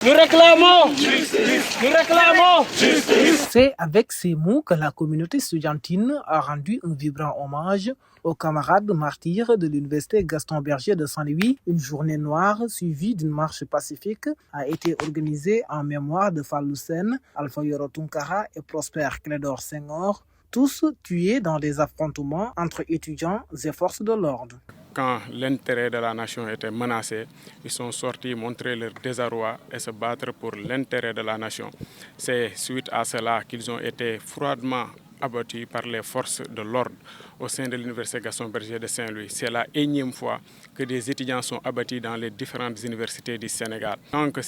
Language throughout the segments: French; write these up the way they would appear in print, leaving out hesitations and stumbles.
Nous réclamons justice. Nous réclamons justice. C'est avec ces mots que la communauté estudiantine a rendu un vibrant hommage aux camarades martyrs de l'université Gaston Berger de Saint-Louis. Une journée noire suivie d'une marche pacifique a été organisée en mémoire de Fallou Sène, Alpha Yoro Tunkara et Prosper Clédor Senghor, tous tués dans des affrontements entre étudiants et forces de l'ordre. Quand l'intérêt de la nation était menacé, ils sont sortis montrer leur désarroi et se battre pour l'intérêt de la nation. C'est suite à cela qu'ils ont été froidement abattus par les forces de l'ordre au sein de l'université Gaston Berger de Saint-Louis. C'est la énième fois que des étudiants sont abattus dans les différentes universités du Sénégal. Tant que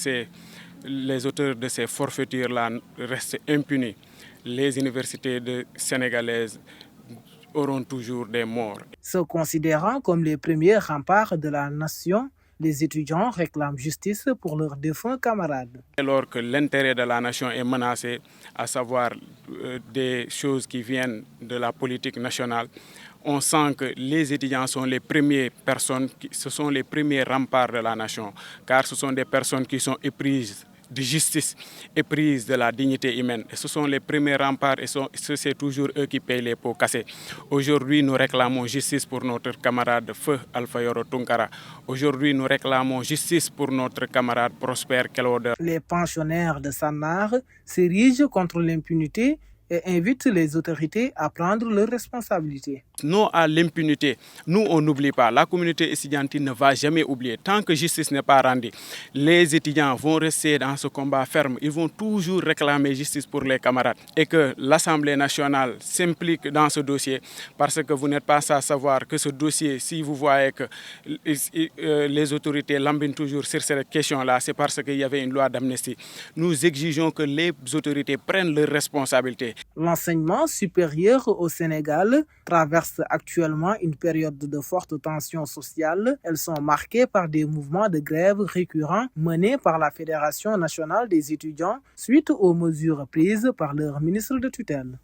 les auteurs de ces forfaitures-là restent impunis, les universités sénégalaises auront toujours des morts. Se considérant comme les premiers remparts de la nation, les étudiants réclament justice pour leurs défunts camarades. Alors que l'intérêt de la nation est menacé, à savoir des choses qui viennent de la politique nationale, on sent que les étudiants sont les premières personnes, ce sont les premiers remparts de la nation, car ce sont des personnes qui sont éprises de justice, éprises de la dignité humaine. Et ce sont les premiers remparts et c'est toujours eux qui payent les pots cassés. Aujourd'hui, nous réclamons justice pour notre camarade Feu Alpha Yoro Tunkara. Aujourd'hui, nous réclamons justice pour notre camarade Prosper Clédor. Les pensionnaires de Sanar s'érigent contre l'impunité et invitent les autorités à prendre leurs responsabilités. Non à l'impunité. Nous, on n'oublie pas. La communauté estudiantine ne va jamais oublier. Tant que justice n'est pas rendue, les étudiants vont rester dans ce combat ferme. Ils vont toujours réclamer justice pour les camarades. Et que l'Assemblée nationale s'implique dans ce dossier parce que vous n'êtes pas sans savoir que ce dossier, si vous voyez que les autorités lambinent toujours sur cette question-là, c'est parce qu'il y avait une loi d'amnistie. Nous exigeons que les autorités prennent leurs responsabilités. L'enseignement supérieur au Sénégal traverse actuellement une période de forte tension sociale. Elles sont marquées par des mouvements de grève récurrents menés par la Fédération nationale des étudiants suite aux mesures prises par leur ministre de tutelle.